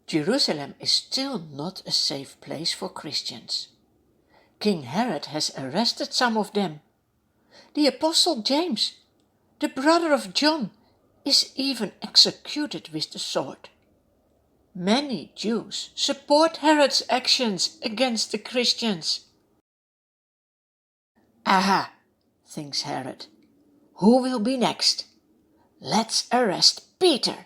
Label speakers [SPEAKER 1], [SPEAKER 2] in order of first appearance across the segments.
[SPEAKER 1] Jerusalem is still not a safe place for Christians. King Herod has arrested some of them. The Apostle James, the brother of John, is even executed with the sword. Many Jews support Herod's actions against the Christians. Aha, thinks Herod, who will be next? Let's arrest Peter.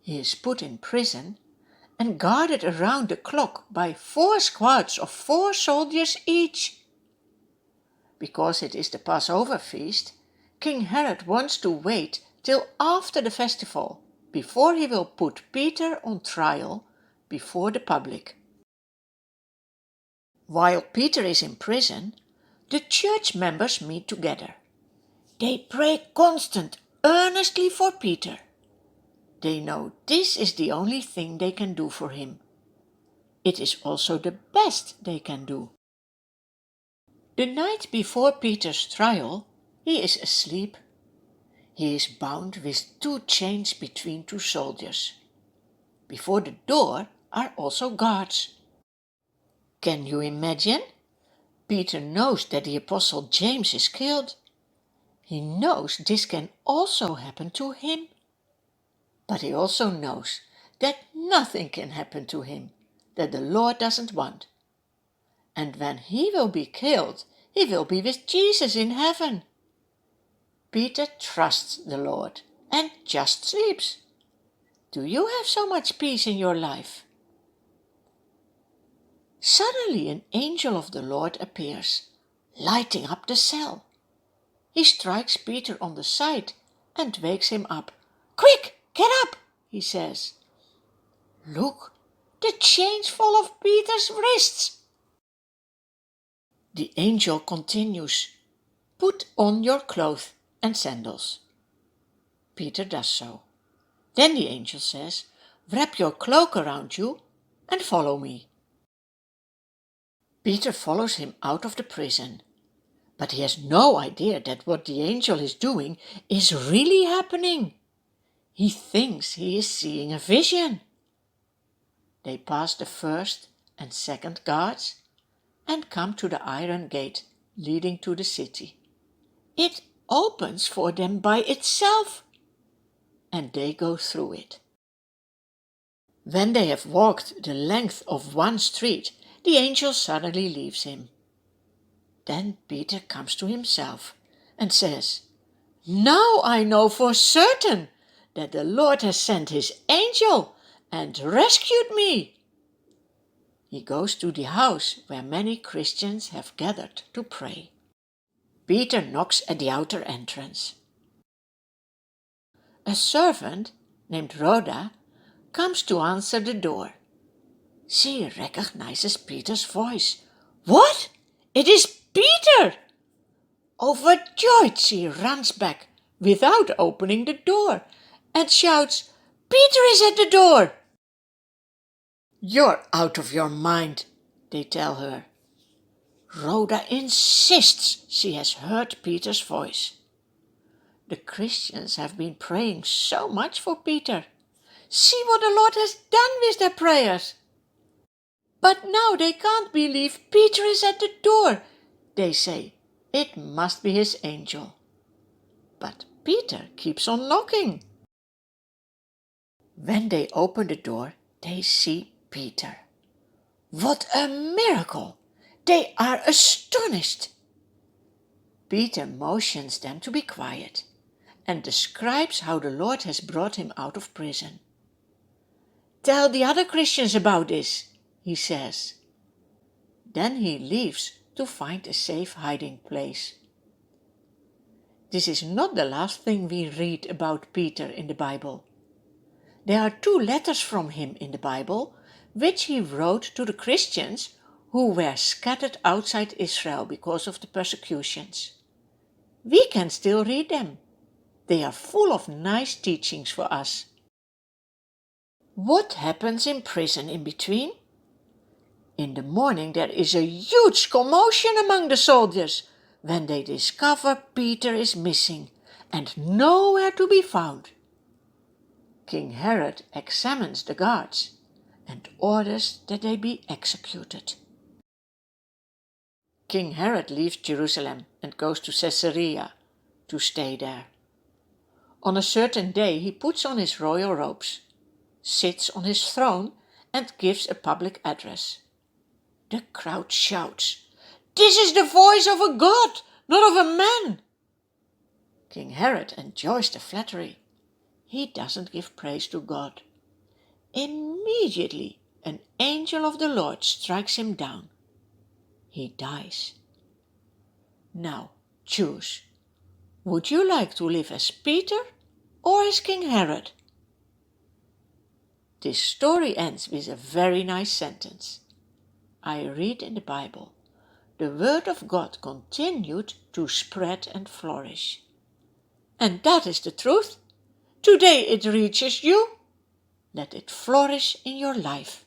[SPEAKER 1] He is put in prison and guarded around the clock by 4 squads of 4 soldiers each. Because it is the Passover feast, King Herod wants to wait till after the festival before he will put Peter on trial before the public. While Peter is in prison, the church members meet together. They pray earnestly for Peter. They know this is the only thing they can do for him. It is also the best they can do. The night before Peter's trial, he is asleep. He is bound with 2 chains between 2 soldiers. Before the door are also guards. Can you imagine? Peter knows that the Apostle James is killed. He knows this can also happen to him. But he also knows that nothing can happen to him that the Lord doesn't want. And when he will be killed, he will be with Jesus in heaven. Peter trusts the Lord and just sleeps. Do you have so much peace in your life? Suddenly an angel of the Lord appears, lighting up the cell. He strikes Peter on the side and wakes him up. "Quick, get up," he says. Look, the chains fall off Peter's wrists. The angel continues, "Put on your clothes and sandals." Peter does so. Then the angel says, "Wrap your cloak around you and follow me." Peter follows him out of the prison, but he has no idea that what the angel is doing is really happening. He thinks he is seeing a vision. They pass the 1st and 2nd guards and come to the iron gate leading to the city. It opens for them by itself, and they go through it. When they have walked the length of 1 street, the angel suddenly leaves him. Then Peter comes to himself and says, "Now I know for certain that the Lord has sent his angel and rescued me." He goes to the house where many Christians have gathered to pray. Peter knocks at the outer entrance. A servant named Rhoda comes to answer the door. She recognizes Peter's voice. "What? It is Peter!" Overjoyed, she runs back without opening the door and shouts, "Peter is at the door!" "You're out of your mind," they tell her. Rhoda insists she has heard Peter's voice. The Christians have been praying so much for Peter. See what the Lord has done with their prayers. But now they can't believe Peter is at the door. They say, it must be his angel. But Peter keeps on knocking. When they open the door, they see Peter. What a miracle! They are astonished. Peter motions them to be quiet and describes how the Lord has brought him out of prison. "Tell the other Christians about this," he says. Then he leaves to find a safe hiding place. This is not the last thing we read about Peter in the Bible. There are 2 letters from him in the Bible, which he wrote to the Christians who were scattered outside Israel because of the persecutions. We can still read them. They are full of nice teachings for us. What happens in prison in between? In the morning there is a huge commotion among the soldiers when they discover Peter is missing and nowhere to be found. King Herod examines the guards and orders that they be executed. King Herod leaves Jerusalem and goes to Caesarea to stay there. On a certain day he puts on his royal robes, sits on his throne, and gives a public address. The crowd shouts, "This is the voice of a god, not of a man!" King Herod enjoys the flattery. He doesn't give praise to God. Immediately an angel of the Lord strikes him down. He dies. Now choose. Would you like to live as Peter or as King Herod? This story ends with a very nice sentence. I read in the Bible, "The word of God continued to spread and flourish." And that is the truth. Today it reaches you. Let it flourish in your life.